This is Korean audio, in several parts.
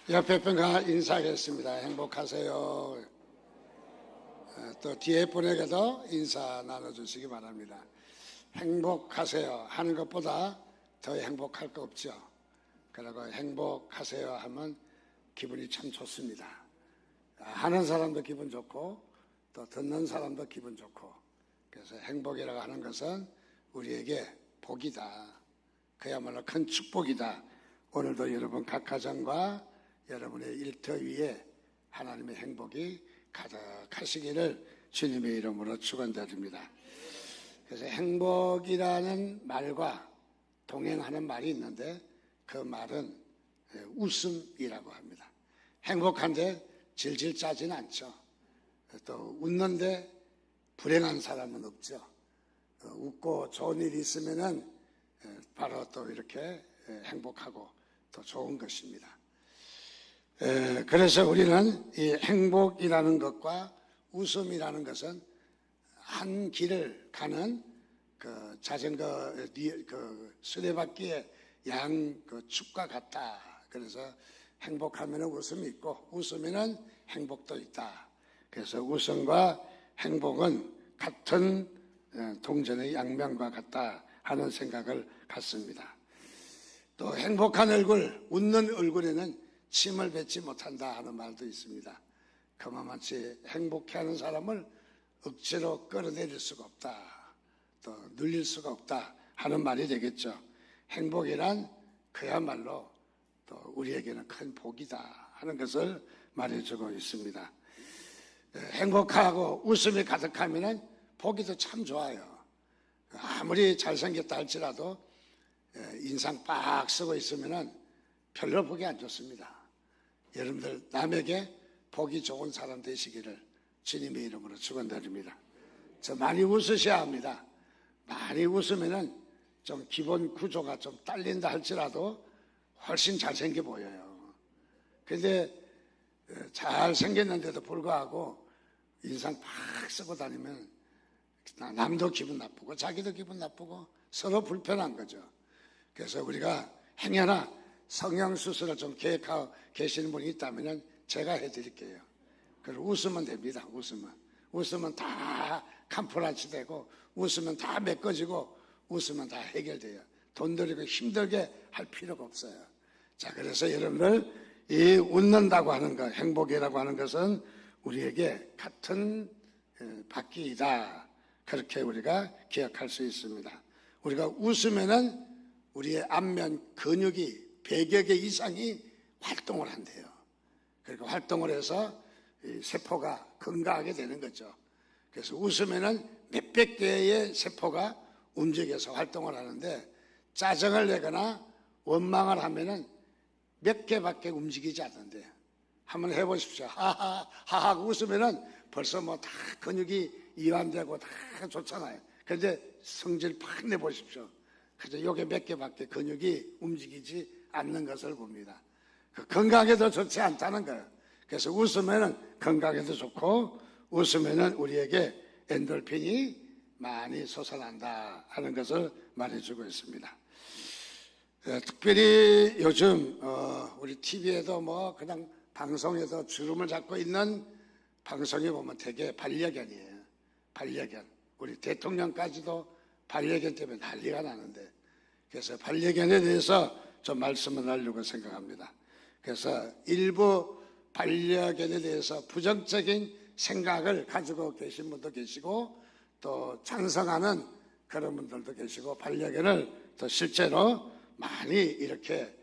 옆에 분과 인사하겠습니다. 행복하세요. 또 뒤에 분에게도 인사 나눠주시기 바랍니다. 행복하세요 하는 것보다 더 행복할 거 없죠. 그리고 행복하세요 하면 기분이 참 좋습니다. 하는 사람도 기분 좋고 또 듣는 사람도 기분 좋고, 그래서 행복이라고 하는 것은 우리에게 복이다. 그야말로 큰 축복이다. 오늘도 여러분 각 가정과 여러분의 일터 위에 하나님의 행복이 가득하시기를 주님의 이름으로 축원드립니다. 그래서 행복이라는 말과 동행하는 말이 있는데 그 말은 웃음이라고 합니다. 행복한데 질질 짜지는 않죠. 또 웃는데 불행한 사람은 없죠. 웃고 좋은 일이 있으면은 바로 또 이렇게 행복하고 또 좋은 것입니다. 그래서 우리는 이 행복이라는 것과 웃음이라는 것은 한 길을 가는 그 자전거 그 수레바퀴의 양 그 축과 같다. 그래서 행복하면 웃음이 있고 웃으면 행복도 있다. 그래서 웃음과 행복은 같은 동전의 양면과 같다 하는 생각을 갖습니다. 또 행복한 얼굴, 웃는 얼굴에는 침을 뱉지 못한다 하는 말도 있습니다. 그만같이 행복해하는 사람을 억지로 끌어내릴 수가 없다, 또 눌릴 수가 없다 하는 말이 되겠죠. 행복이란 그야말로 또 우리에게는 큰 복이다 하는 것을 말해주고 있습니다. 행복하고 웃음이 가득하면 보기 도 참 좋아요. 아무리 잘생겼다 할지라도 인상 빡 쓰고 있으면 별로 보기 안 좋습니다. 여러분들 남에게 보기 좋은 사람 되시기를 주님의 이름으로 축원드립니다. 저 많이 웃으셔야 합니다. 많이 웃으면은 좀 기본 구조가 좀 딸린다 할지라도 훨씬 잘생겨 보여요. 그런데 잘생겼는데도 불구하고 인상 팍 쓰고 다니면 남도 기분 나쁘고 자기도 기분 나쁘고 서로 불편한 거죠. 그래서 우리가 행여나 성형수술을 좀 계획하고 계시는 분이 있다면 제가 해드릴게요. 그리고 웃으면 됩니다. 웃으면 다 캄프라치 되고 웃으면 다 메꿔지고 웃으면 다 해결돼요. 돈 들이고 힘들게 할 필요가 없어요. 자, 그래서 여러분들 이 웃는다고 하는 것, 행복이라고 하는 것은 우리에게 같은 바퀴이다. 그렇게 우리가 기억할 수 있습니다. 우리가 웃으면은 우리의 안면 근육이 100여 개 이상이 활동을 한대요. 그리고 활동을 해서 세포가 건강하게 되는 거죠. 그래서 웃으면은 몇백 개의 세포가 움직여서 활동을 하는데 짜증을 내거나 원망을 하면은 몇 개밖에 움직이지 않는데 한번 해보십시오. 하하 웃으면은 벌써 뭐 다 근육이 이완되고 다 좋잖아요. 그런데 성질 팍 내보십시오. 그래서 요게 몇 개밖에 근육이 움직이지 않는 것을 봅니다. 그 건강에도 좋지 않다는 거예요. 그래서 웃으면은 건강에도 좋고 웃으면은 우리에게 엔돌핀이 많이 솟아난다 하는 것을 말해주고 있습니다. 특별히 요즘 우리 TV에도 뭐 그냥 방송에도 주름을 잡고 있는 방송에 보면 되게 반려견이에요. 반려견. 우리 대통령까지도 반려견 때문에 난리가 나는데, 그래서 반려견에 대해서 좀 말씀을 하려고 생각합니다. 그래서 일부 반려견에 대해서 부정적인 생각을 가지고 계신 분도 계시고 또 찬성하는 그런 분들도 계시고 반려견을 또 실제로 많이 이렇게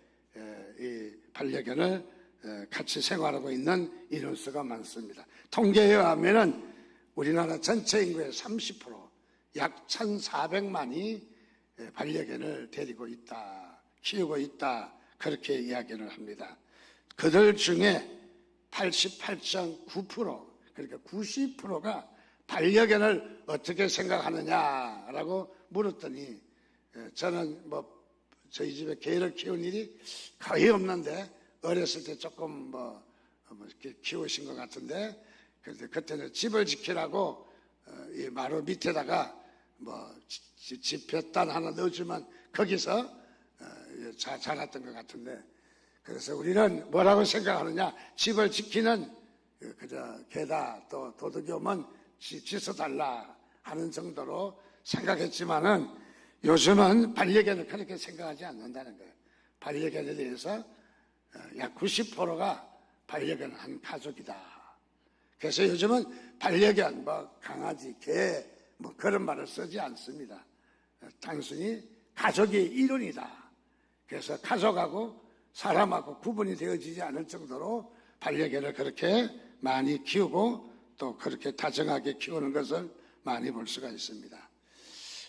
이 반려견을 같이 생활하고 있는 인원수가 많습니다. 통계에 의하면은 우리나라 전체 인구의 30%, 약 1,400만이 반려견을 데리고 있다, 키우고 있다, 그렇게 이야기를 합니다. 그들 중에 88.9%, 그러니까 90%가 반려견을 어떻게 생각하느냐라고 물었더니 저는 뭐 저희 집에 개를 키운 일이 거의 없는데 어렸을 때 조금 뭐 이렇게 키우신 것 같은데, 그때는 집을 지키라고 이 마루 밑에다가 뭐 지표단 하나 넣어주면 거기서 자랐던 것 같은데, 그래서 우리는 뭐라고 생각하느냐? 집을 지키는 그저 개다, 또 도둑이 오면 짖어달라 하는 정도로 생각했지만은 요즘은 반려견을 그렇게 생각하지 않는다는 거예요. 반려견에 대해서 약 90%가 반려견 한 가족이다. 그래서 요즘은 반려견, 뭐 강아지, 개, 뭐 그런 말을 쓰지 않습니다. 단순히 가족이 일원이다. 그래서 가족하고 사람하고 구분이 되어지지 않을 정도로 반려견을 그렇게 많이 키우고 또 그렇게 다정하게 키우는 것을 많이 볼 수가 있습니다.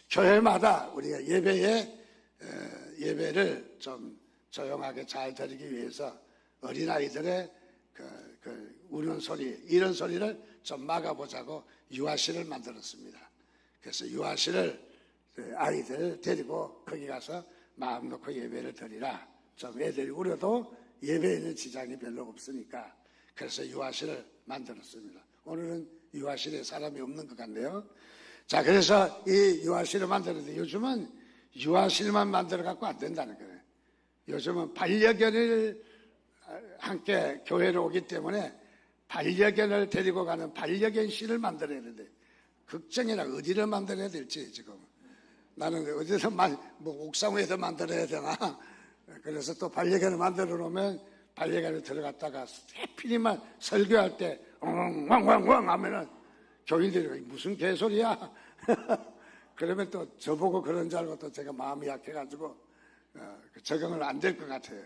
교회마다 우리가 예배를 좀 조용하게 잘 드리기 위해서 어린아이들의 우는 소리, 이런 소리를 좀 막아보자고 유아실을 만들었습니다. 그래서 유아실을 아이들 데리고 거기 가서 마음 놓고 예배를 드리라. 좀 애들이 울어도 예배에는 지장이 별로 없으니까 그래서 유아실을 만들었습니다. 오늘은 유아실에 사람이 없는 것 같네요. 자, 그래서 이 유아실을 만들었는데 요즘은 유아실만 만들어 갖고 안 된다는 거예요. 요즘은 반려견을 함께 교회로 오기 때문에 반려견을 데리고 가는 반려견실을 만들어야 되는데 걱정이라 어디를 만들어야 될지 지금 나는 어디서 뭐 옥상 위에서 만들어야 되나. 그래서 또 반려견을 만들어 놓으면 반려견을 들어갔다가 해피리만 설교할 때 왕왕왕 하면은 교인들이 무슨 개소리야. 그러면 또 저보고 그런 줄 알고 또 제가 마음이 약해가지고 적응을 안 될 것 같아요.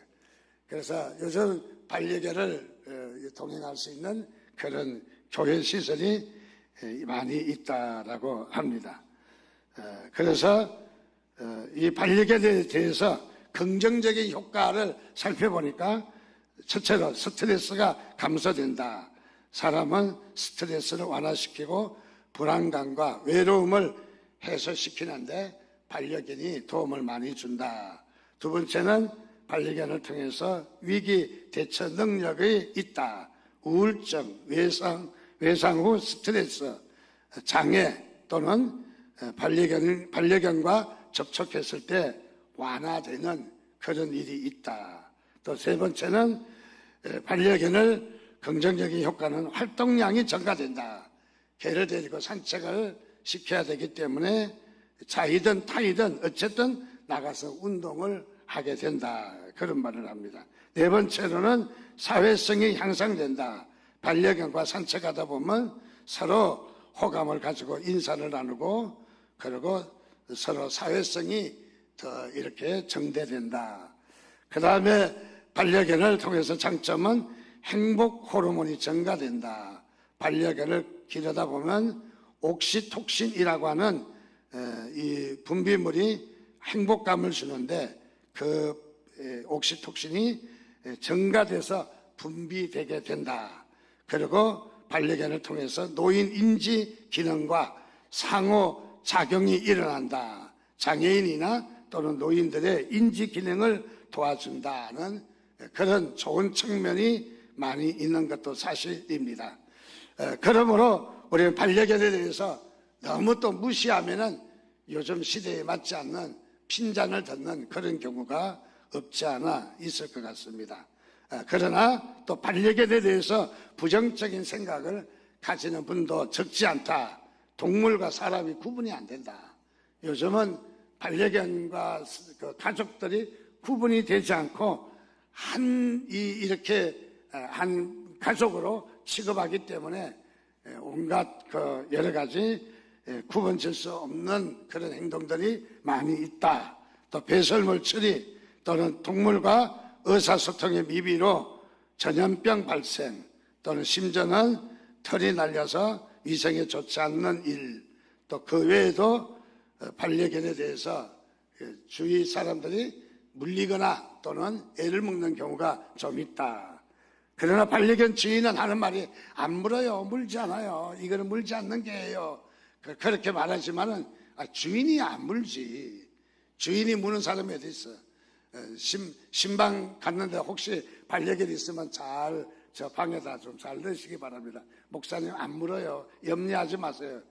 그래서 요즘 반려견을 동행할 수 있는 그런 교회 시설이 많이 있다라고 합니다. 그래서 이 반려견에 대해서 긍정적인 효과를 살펴보니까 첫째로 스트레스가 감소된다. 사람은 스트레스를 완화시키고 불안감과 외로움을 해소시키는데 반려견이 도움을 많이 준다. 두 번째는 반려견을 통해서 위기 대처 능력이 있다. 우울증, 외상 후 스트레스, 장애 또는 반려견과 접촉했을 때 완화되는 그런 일이 있다. 또 세 번째는 반려견을 긍정적인 효과는 활동량이 증가된다. 개를 데리고 산책을 시켜야 되기 때문에 자이든 타이든 어쨌든 나가서 운동을 하게 된다. 그런 말을 합니다. 네 번째로는 사회성이 향상된다. 반려견과 산책하다 보면 서로 호감을 가지고 인사를 나누고 그리고 서로 사회성이 더 이렇게 정대된다. 그 다음에 반려견을 통해서 장점은 행복 호르몬이 증가된다. 반려견을 기르다 보면 옥시톡신이라고 하는 이 분비물이 행복감을 주는데 그 옥시톡신이 증가돼서 분비되게 된다. 그리고 반려견을 통해서 노인 인지 기능과 상호작용이 일어난다. 장애인이나 또는 노인들의 인지 기능을 도와준다는 그런 좋은 측면이 많이 있는 것도 사실입니다. 그러므로 우리 반려견에 대해서 너무 또 무시하면은 요즘 시대에 맞지 않는 핀잔을 듣는 그런 경우가 없지 않아 있을 것 같습니다. 그러나 또 반려견에 대해서 부정적인 생각을 가지는 분도 적지 않다. 동물과 사람이 구분이 안 된다. 요즘은 반려견과 그 가족들이 구분이 되지 않고 이렇게 한 가족으로 취급하기 때문에 온갖 그 여러 가지 구분질 수 없는 그런 행동들이 많이 있다. 또 배설물 처리 또는 동물과 의사소통의 미비로 전염병 발생 또는 심지어는 털이 날려서 위생에 좋지 않는 일, 또 그 외에도 반려견에 대해서 주위 사람들이 물리거나 또는 애를 먹는 경우가 좀 있다. 그러나 반려견 주인은 하는 말이 안 물어요. 물지 않아요. 이거는 물지 않는 게예요. 그렇게 말하지만은 주인이 안 물지. 주인이 무는 사람이 어디 있어. 신방 갔는데 혹시 반려견이 있으면 저 방에다 좀 잘 넣으시기 바랍니다. 목사님 안 물어요. 염려하지 마세요.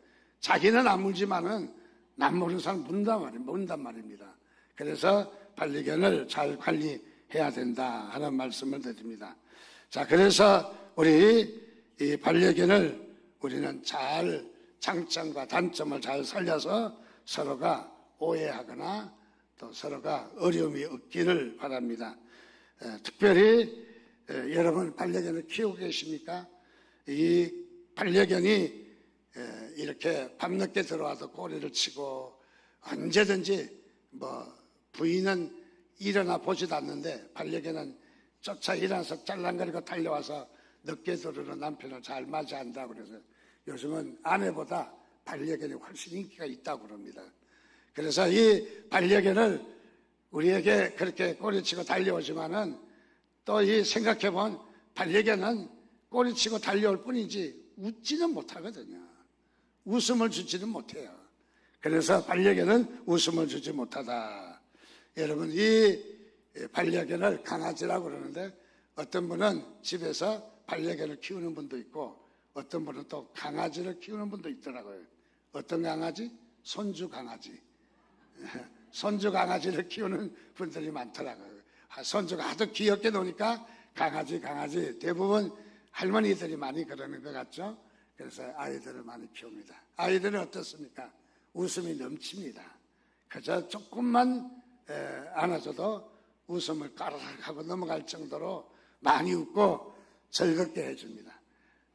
자기는 안 물지만은 남 모르는 사람 문단 말입니다. 그래서 반려견을 잘 관리해야 해야 된다 하는 말씀을 드립니다. 자, 그래서 우리 이 반려견을 우리는 잘 장점과 단점을 잘 살려서 서로가 오해하거나 또 서로가 어려움이 없기를 바랍니다. 특별히 여러분 반려견을 키우고 계십니까? 이 반려견이 이렇게 밤늦게 들어와도 꼬리를 치고 언제든지 부인은 일어나 보지도 않는데 반려견은 쫓아 일어나서 짤랑거리고 달려와서 늦게 들어오는 남편을 잘 맞이한다고 그래서 요즘은 아내보다 반려견이 훨씬 인기가 있다고 그럽니다. 그래서 이 반려견을 우리에게 그렇게 꼬리치고 달려오지만은 또 이 생각해보면 반려견은 꼬리치고 달려올 뿐이지 웃지는 못하거든요. 웃음을 주지는 못해요. 그래서 반려견은 웃음을 주지 못하다. 여러분, 이 반려견을 강아지라고 그러는데 어떤 분은 집에서 반려견을 키우는 분도 있고 어떤 분은 또 강아지를 키우는 분도 있더라고요. 어떤 강아지? 손주 강아지. 손주 강아지를 키우는 분들이 많더라고요. 손주가 하도 귀엽게 노니까 강아지 대부분 할머니들이 많이 그러는 것 같죠? 그래서 아이들을 많이 키웁니다. 아이들은 어떻습니까? 웃음이 넘칩니다. 그저 조금만 안아줘도 웃음을 까르르 하고 넘어갈 정도로 많이 웃고 즐겁게 해줍니다.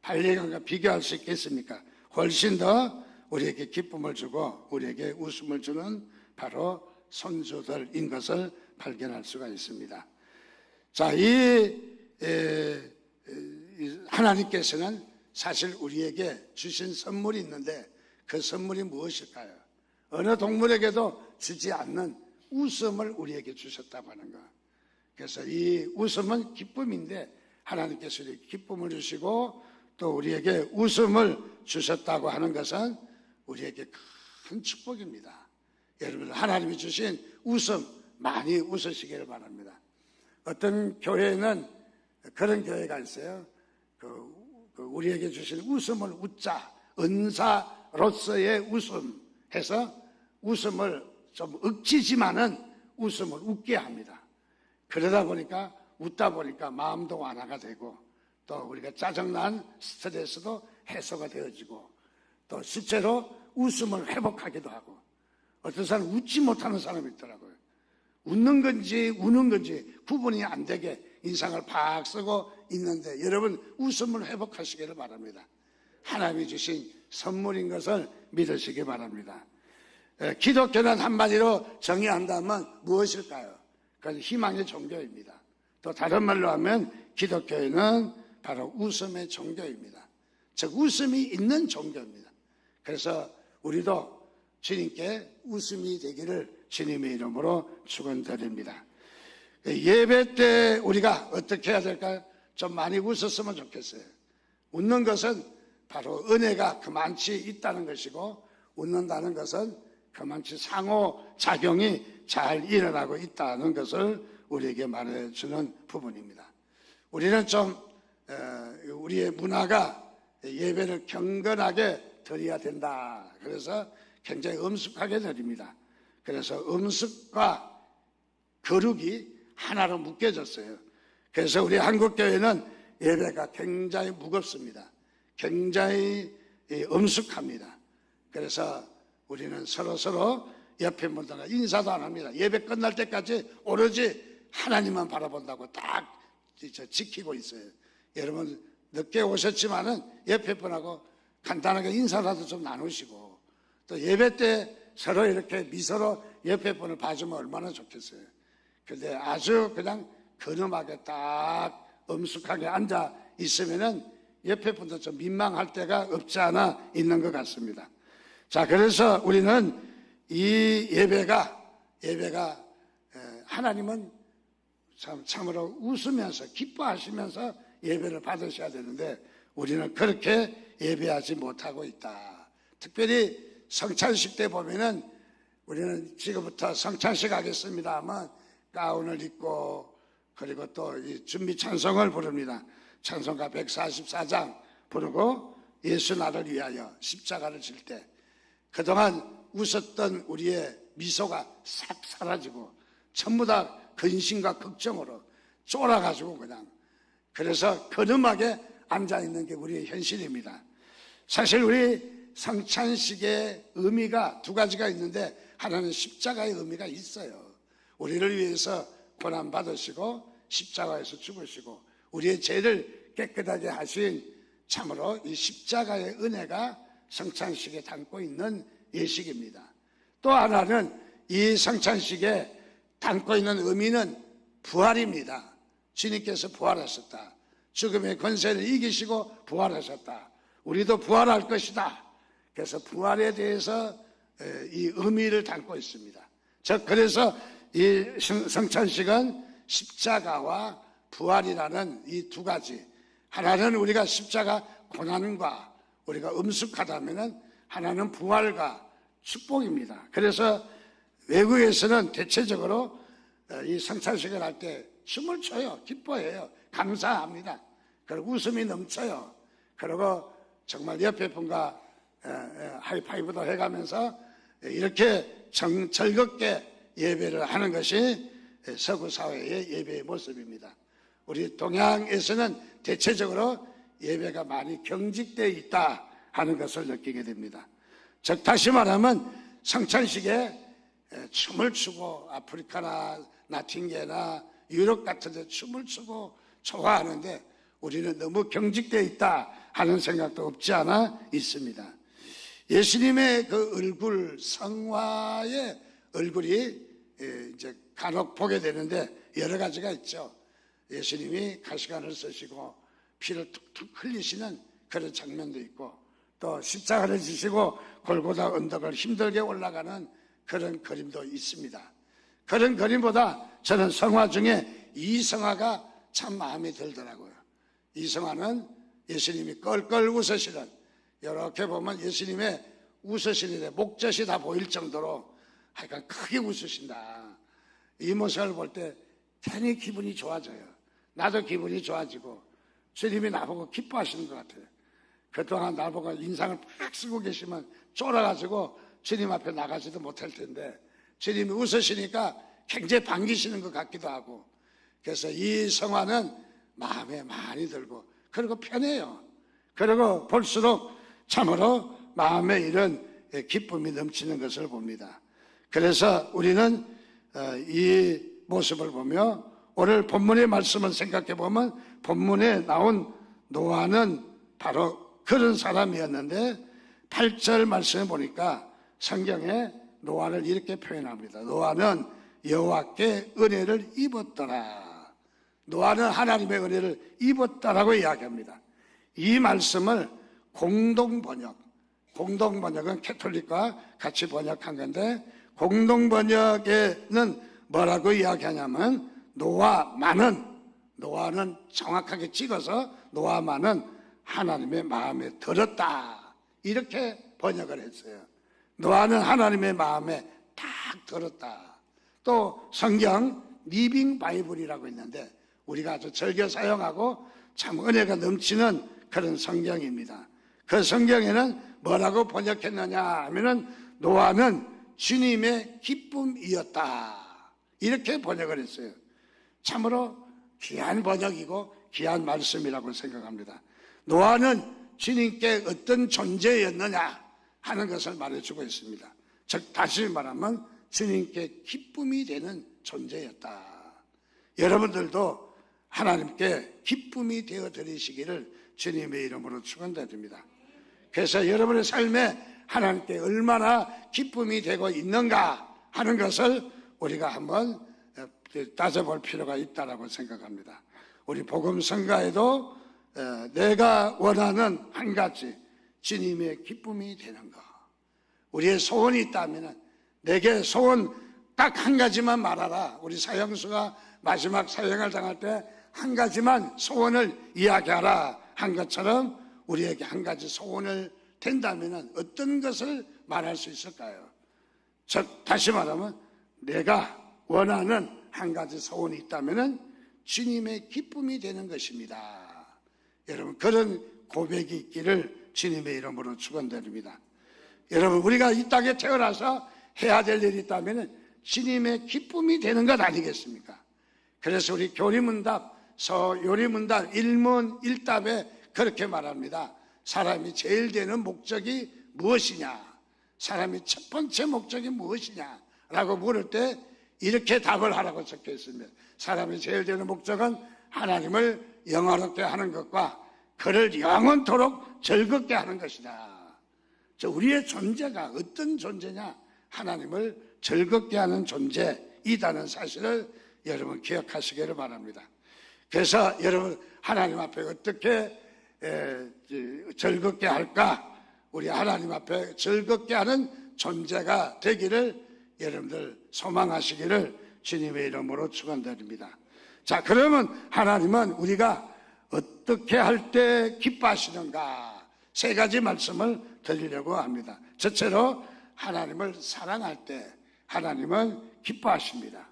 반려견과 비교할 수 있겠습니까? 훨씬 더 우리에게 기쁨을 주고 우리에게 웃음을 주는 바로 손주들인 것을 발견할 수가 있습니다. 자, 하나님께서는 사실 우리에게 주신 선물이 있는데 그 선물이 무엇일까요? 어느 동물에게도 주지 않는 웃음을 우리에게 주셨다고 하는 것. 그래서 이 웃음은 기쁨인데 하나님께서 우리에게 기쁨을 주시고 또 우리에게 웃음을 주셨다고 하는 것은 우리에게 큰 축복입니다. 여러분, 하나님이 주신 웃음 많이 웃으시기를 바랍니다. 어떤 교회는 그런 교회가 있어요. 우리에게 주신 웃음을 웃자, 은사로서의 웃음 해서 웃음을 좀 억지지만은 웃음을 웃게 합니다. 그러다 보니까 웃다 보니까 마음도 완화가 되고 또 우리가 짜증난 스트레스도 해소가 되어지고 또 실제로 웃음을 회복하기도 하고 어떤 사람은 웃지 못하는 사람이 있더라고요. 웃는 건지 우는 건지 구분이 안 되게 인상을 팍 쓰고 있는데 여러분 웃음을 회복하시기를 바랍니다. 하나님이 주신 선물인 것을 믿으시기 바랍니다. 기독교는 한마디로 정의한다면 무엇일까요? 그건 희망의 종교입니다. 또 다른 말로 하면 기독교는 바로 웃음의 종교입니다. 즉 웃음이 있는 종교입니다. 그래서 우리도 주님께 웃음이 되기를 주님의 이름으로 축원드립니다. 예배 때 우리가 어떻게 해야 될까요? 좀 많이 웃었으면 좋겠어요. 웃는 것은 바로 은혜가 그만치 있다는 것이고 웃는다는 것은 그만치 상호작용이 잘 일어나고 있다는 것을 우리에게 말해주는 부분입니다. 우리는 좀 우리의 문화가 예배를 경건하게 드려야 된다. 그래서 굉장히 엄숙하게 드립니다. 그래서 음식과 거룩이 하나로 묶여졌어요. 그래서 우리 한국교회는 예배가 굉장히 무겁습니다. 굉장히 엄숙합니다. 그래서 우리는 서로 옆에 분들과 인사도 안 합니다. 예배 끝날 때까지 오로지 하나님만 바라본다고 딱 지키고 있어요. 여러분 늦게 오셨지만은 옆에 분하고 간단하게 인사라도 좀 나누시고 또 예배 때 서로 이렇게 미소로 옆에 분을 봐주면 얼마나 좋겠어요. 근데 아주 그냥 근엄하게 딱 엄숙하게 앉아 있으면은 옆에 분도 좀 민망할 때가 없지 않아 있는 것 같습니다. 자, 그래서 우리는 이 예배가 하나님은 참으로 웃으면서 기뻐하시면서 예배를 받으셔야 되는데 우리는 그렇게 예배하지 못하고 있다. 특별히 성찬식 때 보면은 우리는 지금부터 성찬식 하겠습니다 하면 가운을 입고 그리고 또 이 준비 찬송을 부릅니다. 찬송가 144장 부르고 예수 나를 위하여 십자가를 질 때 그동안 웃었던 우리의 미소가 싹 사라지고 전부 다 근심과 걱정으로 쫄아가지고 그냥 그래서 거름하게 앉아있는 게 우리의 현실입니다. 사실 우리 성찬식의 의미가 두 가지가 있는데 하나는 십자가의 의미가 있어요. 우리를 위해서 고난받으시고 십자가에서 죽으시고 우리의 죄를 깨끗하게 하신 참으로 이 십자가의 은혜가 성찬식에 담고 있는 예식입니다. 또 하나는 이 성찬식에 담고 있는 의미는 부활입니다. 주님께서 부활하셨다. 죽음의 권세를 이기시고 부활하셨다. 우리도 부활할 것이다. 그래서 부활에 대해서 이 의미를 담고 있습니다. 그래서 이 성찬식은 십자가와 부활이라는 이 두 가지, 하나는 우리가 십자가 고난과 우리가 음숙하다면 하나는 부활과 축복입니다. 그래서 외국에서는 대체적으로 이 성찬식을 할 때 춤을 춰요. 기뻐해요. 감사합니다. 그리고 웃음이 넘쳐요. 그리고 정말 옆에 분과 하이파이브도 해가면서 이렇게 즐겁게 예배를 하는 것이 서구 사회의 예배의 모습입니다. 우리 동양에서는 대체적으로 예배가 많이 경직되어 있다 하는 것을 느끼게 됩니다. 즉 다시 말하면 성찬식에 춤을 추고 아프리카나 나팅게나 유럽 같은 데 춤을 추고 좋아하는데 우리는 너무 경직되어 있다 하는 생각도 없지 않아 있습니다. 예수님의 그 얼굴, 성화의 얼굴이 이제 간혹 보게 되는데 여러 가지가 있죠. 예수님이 가시관을 쓰시고 피를 툭툭 흘리시는 그런 장면도 있고 또 십자가를 지시고 골고다 언덕을 힘들게 올라가는 그런 그림도 있습니다. 그런 그림보다 저는 성화 중에 이 성화가 참 마음에 들더라고요. 이 성화는 예수님이 껄껄 웃으시는, 이렇게 보면 예수님의 웃으시는데 목젖이 다 보일 정도로 하여간 크게 웃으신다. 이 모습을 볼 때 괜히 기분이 좋아져요. 나도 기분이 좋아지고 주님이 나보고 기뻐하시는 것 같아요. 그동안 나보고 인상을 팍 쓰고 계시면 쫄아가지고 주님 앞에 나가지도 못할 텐데 주님이 웃으시니까 굉장히 반기시는 것 같기도 하고, 그래서 이 성화는 마음에 많이 들고 그리고 편해요. 그리고 볼수록 참으로 마음에 이런 기쁨이 넘치는 것을 봅니다. 그래서 우리는 이 모습을 보며 오늘 본문의 말씀을 생각해 보면 본문에 나온 노아는 바로 그런 사람이었는데 8절 말씀에 보니까 성경에 노아를 이렇게 표현합니다. 노아는 여호와께 은혜를 입었더라. 노아는 하나님의 은혜를 입었다라고 이야기합니다. 이 말씀을 공동번역은 캐톨릭과 같이 번역한 건데 공동번역에는 뭐라고 이야기하냐면 노아는 정확하게 찍어서 노아만은 하나님의 마음에 들었다 이렇게 번역을 했어요. 노아는 하나님의 마음에 딱 들었다. 또 성경 리빙 바이블이라고 있는데 우리가 아주 즐겨 사용하고 참 은혜가 넘치는 그런 성경입니다. 그 성경에는 뭐라고 번역했느냐 하면은 노아는 주님의 기쁨이었다 이렇게 번역을 했어요. 참으로 귀한 번역이고 귀한 말씀이라고 생각합니다. 노아는 주님께 어떤 존재였느냐 하는 것을 말해주고 있습니다. 즉 다시 말하면 주님께 기쁨이 되는 존재였다. 여러분들도 하나님께 기쁨이 되어드리시기를 주님의 이름으로 축원드립니다. 그래서 여러분의 삶에 하나님께 얼마나 기쁨이 되고 있는가 하는 것을 우리가 한번 따져볼 필요가 있다고 생각합니다. 우리 복음성가에도 내가 원하는 한 가지 주님의 기쁨이 되는 것, 우리의 소원이 있다면 내게 소원 딱 한 가지만 말하라. 우리 사형수가 마지막 사형을 당할 때 한 가지만 소원을 이야기하라 한 것처럼 우리에게 한 가지 소원을 된다면 어떤 것을 말할 수 있을까요? 즉 다시 말하면 내가 원하는 한 가지 소원이 있다면 주님의 기쁨이 되는 것입니다. 여러분 그런 고백이 있기를 주님의 이름으로 축원드립니다. 여러분 우리가 이 땅에 태어나서 해야 될 일이 있다면 주님의 기쁨이 되는 것 아니겠습니까? 그래서 우리 교리문답, 서요리문답, 일문일답에 그렇게 말합니다. 사람이 제일 되는 목적이 무엇이냐? 사람이 첫 번째 목적이 무엇이냐? 라고 물을 때 이렇게 답을 하라고 적혀 있습니다. 사람이 제일 되는 목적은 하나님을 영화롭게 하는 것과 그를 영원토록 즐겁게 하는 것이다. 우리의 존재가 어떤 존재냐? 하나님을 즐겁게 하는 존재이다는 사실을 여러분 기억하시기를 바랍니다. 그래서 여러분 하나님 앞에 어떻게 즐겁게 할까? 우리 하나님 앞에 즐겁게 하는 존재가 되기를 여러분들 소망하시기를 주님의 이름으로 축원드립니다. 자, 그러면 하나님은 우리가 어떻게 할 때 기뻐하시는가? 세 가지 말씀을 드리려고 합니다. 첫째로 하나님을 사랑할 때 하나님은 기뻐하십니다.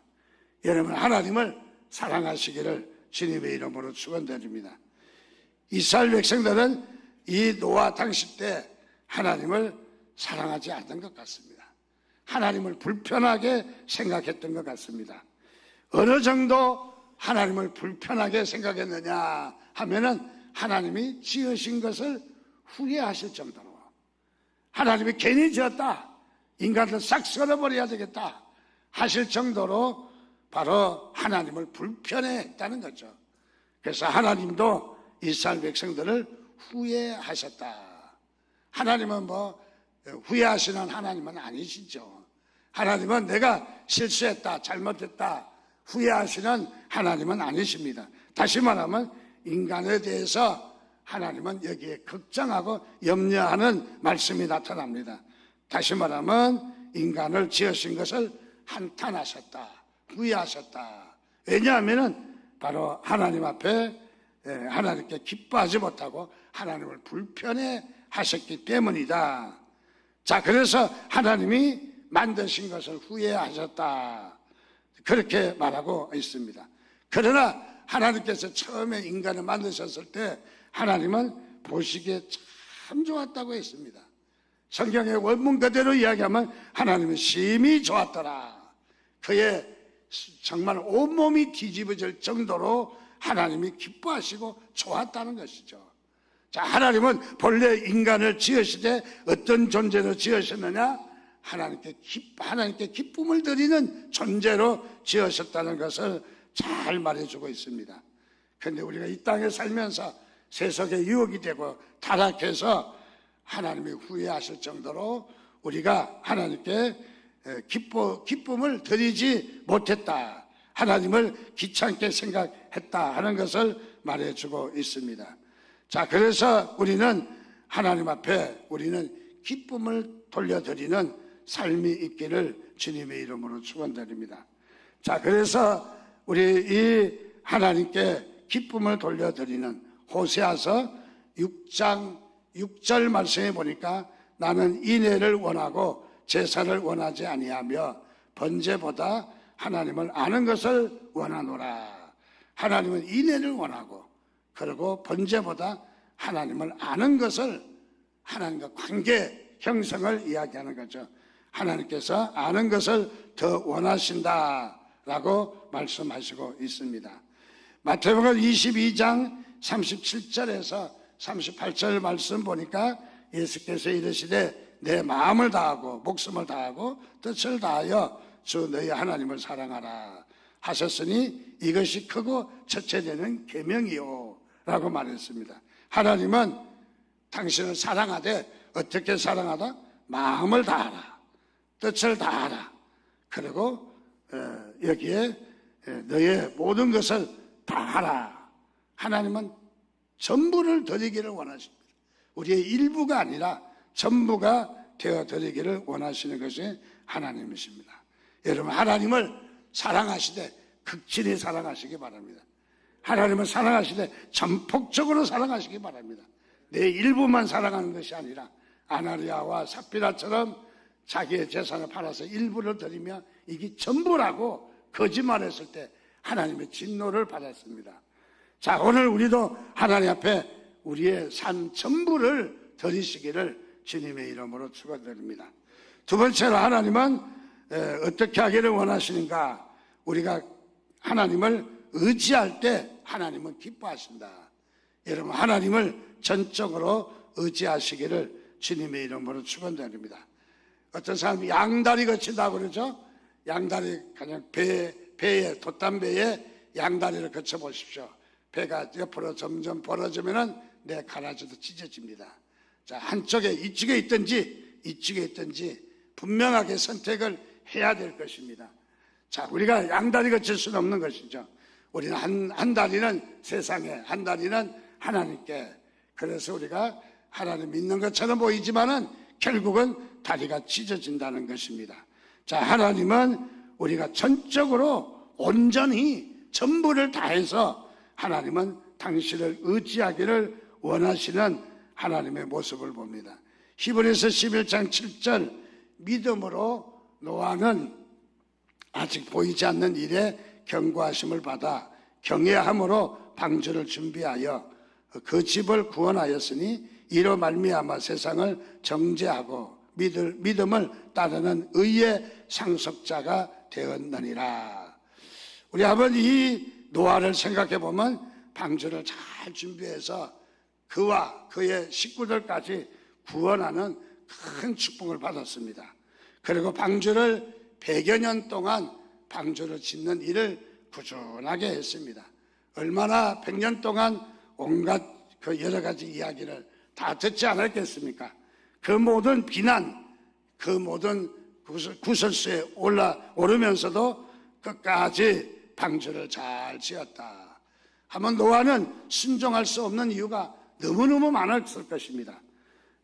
여러분 하나님을 사랑하시기를 주님의 이름으로 축원드립니다. 이스라엘 백성들은 이 노아 당시 때 하나님을 사랑하지 않는 것 같습니다. 하나님을 불편하게 생각했던 것 같습니다. 어느 정도 하나님을 불편하게 생각했느냐 하면은 하나님이 지으신 것을 후회하실 정도로, 하나님이 괜히 지었다, 인간을 싹 썰어버려야 되겠다 하실 정도로 바로 하나님을 불편해했다는 거죠. 그래서 하나님도 이스라엘 백성들을 후회하셨다. 하나님은 후회하시는 하나님은 아니시죠. 하나님은 내가 실수했다, 잘못했다 후회하시는 하나님은 아니십니다. 다시 말하면 인간에 대해서 하나님은 여기에 걱정하고 염려하는 말씀이 나타납니다. 다시 말하면 인간을 지으신 것을 한탄하셨다, 후회하셨다. 왜냐하면 바로 하나님 앞에 하나님께 기뻐하지 못하고 하나님을 불편해 하셨기 때문이다. 자, 그래서 하나님이 만드신 것을 후회하셨다, 그렇게 말하고 있습니다. 그러나 하나님께서 처음에 인간을 만드셨을 때 하나님은 보시기에 참 좋았다고 했습니다. 성경의 원문 그대로 이야기하면 하나님은 심히 좋았더라. 그의 정말 온몸이 뒤집어질 정도로 하나님이 기뻐하시고 좋았다는 것이죠. 자, 하나님은 본래 인간을 지으시되 어떤 존재로 지으셨느냐? 하나님께 기쁨을 드리는 존재로 지으셨다는 것을 잘 말해주고 있습니다. 그런데 우리가 이 땅에 살면서 세속의 유혹이 되고 타락해서 하나님이 후회하실 정도로 우리가 하나님께 기쁨을 드리지 못했다, 하나님을 귀찮게 생각했다 하는 것을 말해주고 있습니다. 자, 그래서 우리는 하나님 앞에 우리는 기쁨을 돌려드리는 삶이 있기를 주님의 이름으로 축원드립니다. 자, 그래서 우리 이 하나님께 기쁨을 돌려드리는 호세아서 6장 6절 말씀에 보니까 나는 인애를 원하고 제사를 원하지 아니하며 번제보다 하나님을 아는 것을 원하노라. 하나님은 인애를 원하고 그리고 번제보다 하나님을 아는 것을, 하나님과 관계 형성을 이야기하는 거죠. 하나님께서 아는 것을 더 원하신다라고 말씀하시고 있습니다. 마태복음 22장 37절에서 38절 말씀 보니까 예수께서 이르시되 내 마음을 다하고 목숨을 다하고 뜻을 다하여 주 너희 하나님을 사랑하라 하셨으니 이것이 크고 첫째 되는 계명이요 라고 말했습니다. 하나님은 당신을 사랑하되 어떻게 사랑하다? 마음을 다하라, 뜻을 다하라, 그리고 여기에 너의 모든 것을 다하라. 하나님은 전부를 드리기를 원하십니다. 우리의 일부가 아니라 전부가 되어드리기를 원하시는 것이 하나님이십니다. 여러분, 하나님을 사랑하시되 극진히 사랑하시기 바랍니다. 하나님을 사랑하시되 전폭적으로 사랑하시기 바랍니다. 내 일부만 사랑하는 것이 아니라 아나리아와 삽비라처럼 자기의 재산을 팔아서 일부를 드리며 이게 전부라고 거짓말했을 때 하나님의 진노를 받았습니다. 자, 오늘 우리도 하나님 앞에 우리의 산 전부를 드리시기를 주님의 이름으로 축원드립니다. 두 번째로 하나님은 어떻게 하기를 원하시는가? 우리가 하나님을 의지할 때 하나님은 기뻐하신다. 여러분, 하나님을 전적으로 의지하시기를 주님의 이름으로 축원드립니다. 어떤 사람이 양다리 거친다고 그러죠. 양다리, 그냥 배에 돛담배에 양다리를 거쳐 보십시오. 배가 옆으로 점점 벌어지면은 내 가라지도 찢어집니다. 자, 한쪽에 이쪽에 있든지 분명하게 선택을 해야 될 것입니다. 자, 우리가 양다리 거칠 수는 없는 것이죠. 우리는 한 다리는 세상에, 한 다리는 하나님께. 그래서 우리가 하나님 믿는 것처럼 보이지만은 결국은 다리가 찢어진다는 것입니다. 자, 하나님은 우리가 전적으로 온전히 전부를 다해서 하나님은 당신을 의지하기를 원하시는 하나님의 모습을 봅니다. 히브리서 11장 7절, 믿음으로 노아는 아직 보이지 않는 일에 경고하심을 받아 경외함으로 방주를 준비하여 그 집을 구원하였으니 이로 말미암아 세상을 정죄하고 믿음을 따르는 의의 상속자가 되었느니라. 우리 한번 이 노아를 생각해 보면 방주를 잘 준비해서 그와 그의 식구들까지 구원하는 큰 축복을 받았습니다. 그리고 방주를 100여 년 동안 방주를 짓는 일을 꾸준하게 했습니다. 얼마나 100년 동안 온갖 그 여러 가지 이야기를 다 듣지 않았겠습니까? 그 모든 비난, 그 모든 구설수에 오르면서도 끝까지 방주를 잘 지었다. 하면 노아는 순종할 수 없는 이유가 너무너무 많았을 것입니다.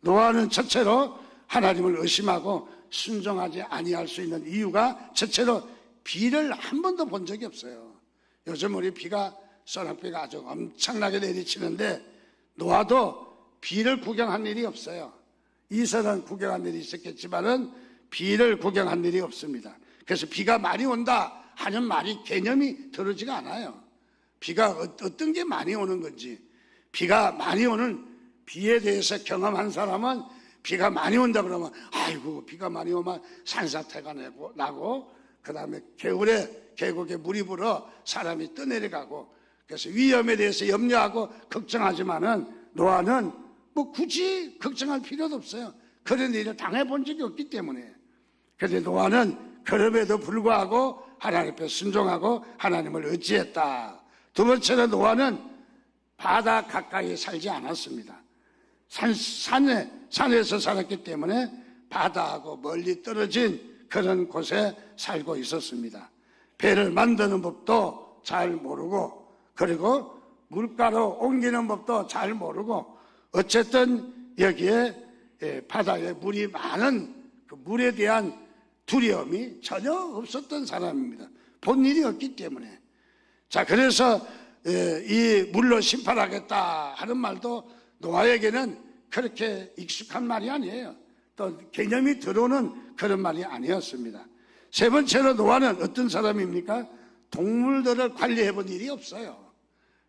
노아는 첫째로 하나님을 의심하고 순종하지 아니할 수 있는 이유가 첫째로 비를 한 번도 본 적이 없어요. 요즘 우리 소낙비가 아주 엄청나게 내리치는데 노아도 비를 구경한 일이 없어요. 이스라엘은 구경한 일이 있었겠지만은 비를 구경한 일이 없습니다. 그래서 비가 많이 온다 하는 말이 개념이 들어지가 않아요. 비가 어떤 게 많이 오는 건지, 비가 많이 오는 비에 대해서 경험한 사람은 비가 많이 온다 그러면 아이고 비가 많이 오면 산사태가 나고 그 다음에 겨울에 계곡에 물이 불어 사람이 떠내려가고, 그래서 위험에 대해서 염려하고 걱정하지만은 노아는 뭐 굳이 걱정할 필요도 없어요. 그런 일을 당해본 적이 없기 때문에. 그런데 노아는 그럼에도 불구하고 하나님 앞에 순종하고 하나님을 의지했다. 두 번째로 노아는 바다 가까이에 살지 않았습니다. 산에서 살았기 때문에 바다하고 멀리 떨어진 그런 곳에 살고 있었습니다. 배를 만드는 법도 잘 모르고, 그리고 물가로 옮기는 법도 잘 모르고, 어쨌든 여기에 바다에 물이 많은 그 물에 대한 두려움이 전혀 없었던 사람입니다. 본 일이 없기 때문에. 자, 그래서 이 물로 심판하겠다 하는 말도 노아에게는 그렇게 익숙한 말이 아니에요. 또 개념이 들어오는 그런 말이 아니었습니다. 세 번째로 노아는 어떤 사람입니까? 동물들을 관리해 본 일이 없어요.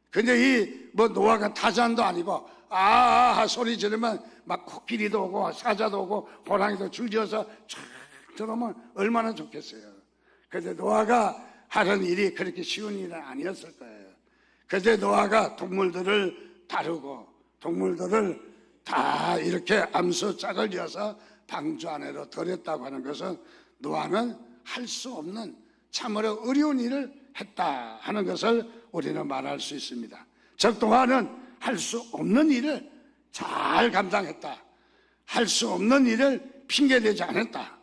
근데 노아가 타잔도 아니고 아아 소리 지르면 막 코끼리도 오고 사자도 오고 호랑이도 줄지어서 쫙 들어오면 얼마나 좋겠어요. 그런데 노아가 하는 일이 그렇게 쉬운 일은 아니었을 거예요. 그런데 노아가 동물들을 다루고 동물들을 다 이렇게 암수 짝을 지어서 방주 안으로 들였다고 하는 것은 노아는 할 수 없는 참으로 어려운 일을 했다 하는 것을 우리는 말할 수 있습니다. 즉 노아는 할 수 없는 일을 잘 감당했다. 할 수 없는 일을 핑계대지 않았다.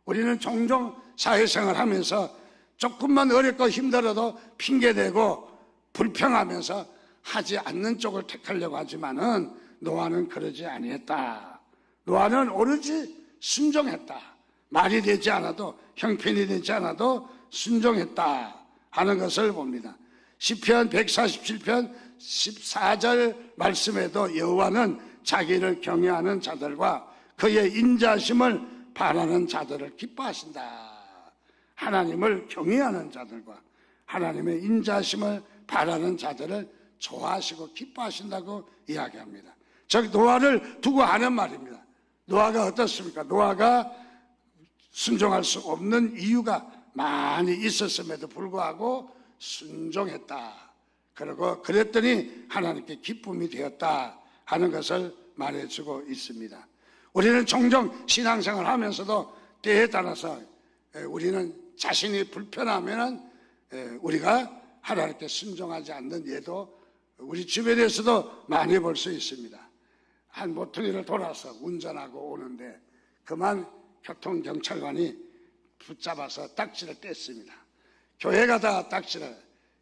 우리는 종종 사회생활 하면서 조금만 어렵고 힘들어도 핑계대고 불평하면서 하지 않는 쪽을 택하려고 하지만은 노아는 그러지 아니했다. 노아는 오로지 순종했다. 말이 되지 않아도, 형편이 되지 않아도 순종했다 하는 것을 봅니다. 시편 147편 14절 말씀에도 여호와는 자기를 경외하는 자들과 그의 인자심을 바라는 자들을 기뻐하신다. 하나님을 경외하는 자들과 하나님의 인자심을 바라는 자들을 좋아하시고 기뻐하신다고 이야기합니다. 즉 노아를 두고 하는 말입니다. 노아가 어떻습니까? 노아가 순종할 수 없는 이유가 많이 있었음에도 불구하고 순종했다. 그리고 그랬더니 하나님께 기쁨이 되었다 하는 것을 말해주고 있습니다. 우리는 종종 신앙생활 하면서도 때에 따라서 우리는 자신이 불편하면 우리가 하나님께 순종하지 않는 예도 우리 주변에서도 많이 볼 수 있습니다. 한 모퉁이를 돌아서 운전하고 오는데 그만 교통경찰관이 붙잡아서 딱지를 뗐습니다. 교회 가다가 딱지를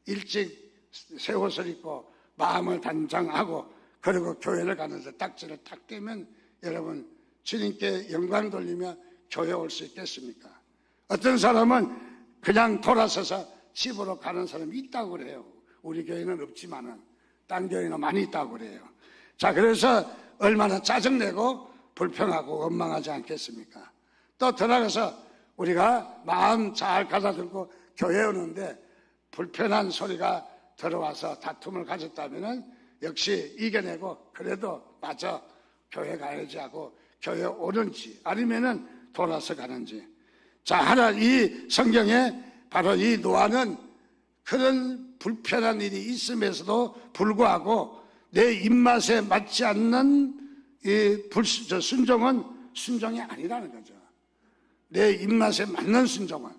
일찍 새 옷을 입고 마음을 단장하고 그리고 교회를 가는데 딱지를 탁 떼면 여러분 주님께 영광 돌리며 교회 올 수 있겠습니까? 어떤 사람은 그냥 돌아서서 집으로 가는 사람이 있다고 그래요. 우리 교회는 없지만은 딴 교회는 많이 있다고 그래요. 자, 그래서 얼마나 짜증내고 불평하고 원망하지 않겠습니까? 또 들어가서 우리가 마음 잘 가다들고 교회 오는데 불편한 소리가 들어와서 다툼을 가졌다면은 역시 이겨내고 그래도 맞아 교회 가야지 하고 교회 오는지 아니면은 돌아서 가는지. 자, 하나 이 성경에 바로 이 노아는 그런 불편한 일이 있음에서도 불구하고 내 입맛에 맞지 않는 이 순종은 순종이 아니라는 거죠. 내 입맛에 맞는 순종은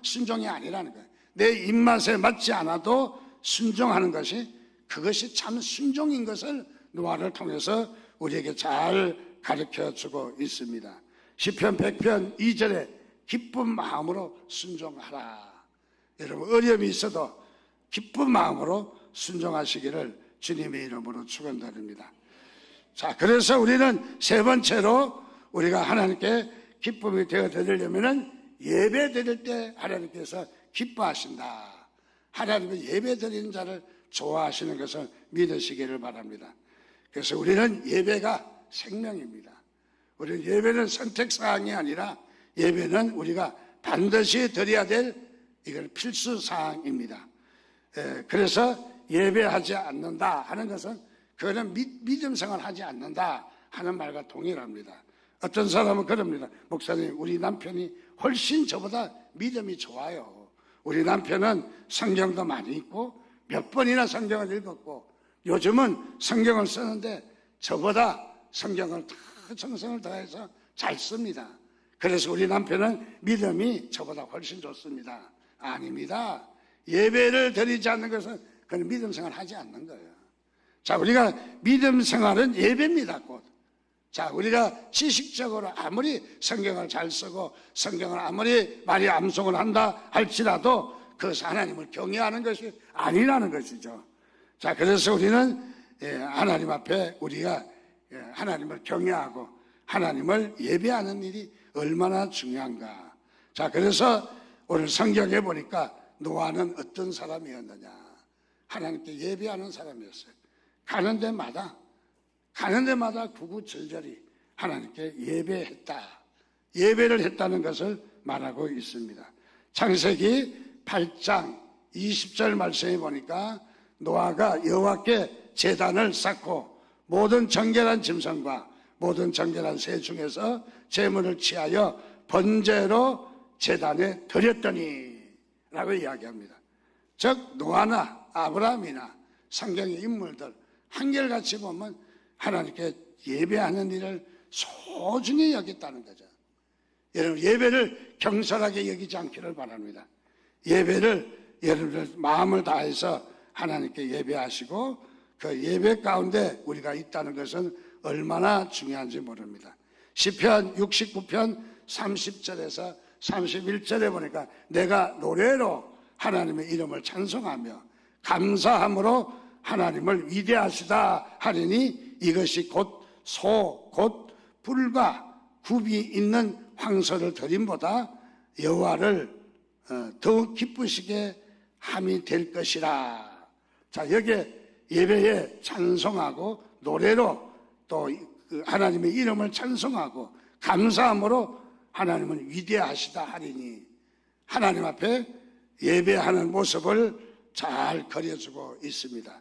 순종이 아니라는 거예요. 내 입맛에 맞지 않아도 순종하는 것이 그것이 참 순종인 것을 노아를 통해서 우리에게 잘 가르쳐주고 있습니다. 시편 100편 2절에 기쁜 마음으로 순종하라. 여러분 어려움이 있어도 기쁜 마음으로 순종하시기를 주님의 이름으로 축원드립니다. 자, 그래서 우리는 세 번째로 우리가 하나님께 기쁨이 되어 드리려면은 예배 드릴 때 하나님께서 기뻐하신다. 하나님은 예배 드리는 자를 좋아하시는 것을 믿으시기를 바랍니다. 그래서 우리는 예배가 생명입니다. 우리는 예배는 선택사항이 아니라 예배는 우리가 반드시 드려야 될 이건 필수사항입니다. 그래서 예배하지 않는다 하는 것은 그거는 믿음 생활하지 않는다 하는 말과 동일합니다. 어떤 사람은 그럽니다. 목사님, 우리 남편이 훨씬 저보다 믿음이 좋아요. 우리 남편은 성경도 많이 읽고 몇 번이나 성경을 읽었고 요즘은 성경을 쓰는데 저보다 성경을 다 정성을 다해서 잘 씁니다. 그래서 우리 남편은 믿음이 저보다 훨씬 좋습니다. 아닙니다. 예배를 드리지 않는 것은 그건 믿음 생활을 하지 않는 거예요. 자, 우리가 믿음 생활은 예배입니다. 곧. 자, 우리가 지식적으로 아무리 성경을 잘 쓰고 성경을 아무리 많이 암송을 한다 할지라도 그것은 하나님을 경외하는 것이 아니라는 것이죠. 자, 그래서 우리는 하나님 앞에 우리가 하나님을 경외하고 하나님을 예배하는 일이 얼마나 중요한가. 자, 그래서 오늘 성경에 보니까 노아는 어떤 사람이었느냐. 하나님께 예배하는 사람이었어요. 가는 데마다 구구절절히 하나님께 예배를 했다는 것을 말하고 있습니다. 창세기 8장 20절 말씀에 보니까 노아가 여호와께 제단을 쌓고 모든 정결한 짐승과 모든 정결한 새 중에서 제물을 취하여 번제로 제단에 드렸더니 라고 이야기합니다. 즉 노아나 아브라함이나 성경의 인물들 한결같이 보면 하나님께 예배하는 일을 소중히 여겼다는 거죠. 여러분 예배를 경솔하게 여기지 않기를 바랍니다. 예배를 여러분들 마음을 다해서 하나님께 예배하시고 그 예배 가운데 우리가 있다는 것은 얼마나 중요한지 모릅니다. 시편 69편 30절에서 31절에 보니까 내가 노래로 하나님의 이름을 찬송하며 감사함으로 하나님을 위대하시다 하리니 이것이 곧 불과 굽이 있는 황소를 드림보다 여호와를 더욱 기쁘시게 함이 될 것이라. 자, 여기에 예배에 찬송하고 노래로 또 하나님의 이름을 찬송하고 감사함으로 하나님은 위대하시다 하리니 하나님 앞에 예배하는 모습을 잘 그려주고 있습니다.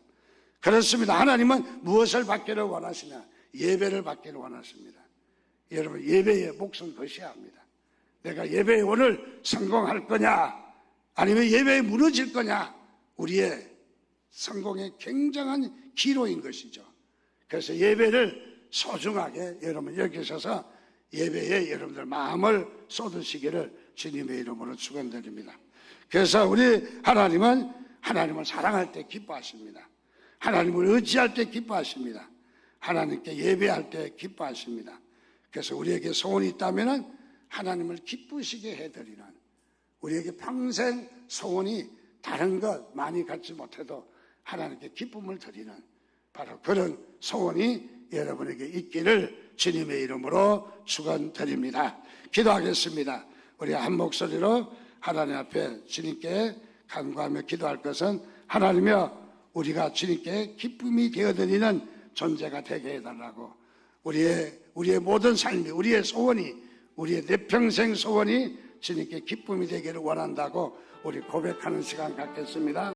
그렇습니다. 하나님은 무엇을 받기를 원하시냐? 예배를 받기를 원하십니다. 여러분 예배의 몫은 것이야 합니다. 내가 예배에 오늘 성공할 거냐? 아니면 예배에 무너질 거냐? 우리의 성공의 굉장한 기로인 것이죠. 그래서 예배를 소중하게 여러분 여기셔서 예배에 여러분들 마음을 쏟으시기를 주님의 이름으로 축원드립니다. 그래서 우리 하나님은 하나님을 사랑할 때 기뻐하십니다. 하나님을 의지할 때 기뻐하십니다. 하나님께 예배할 때 기뻐하십니다. 그래서 우리에게 소원이 있다면 하나님을 기쁘시게 해드리는, 우리에게 평생 소원이 다른 것 많이 갖지 못해도 하나님께 기쁨을 드리는 바로 그런 소원이 여러분에게 있기를 주님의 이름으로 축원드립니다. 기도하겠습니다. 우리 한 목소리로 하나님 앞에 주님께 간구하며 기도할 것은, 하나님이여, 우리가 주님께 기쁨이 되어드리는 존재가 되게 해달라고, 우리의 모든 삶이, 우리의 소원이, 우리의 내 평생 소원이 주님께 기쁨이 되기를 원한다고 우리 고백하는 시간 갖겠습니다.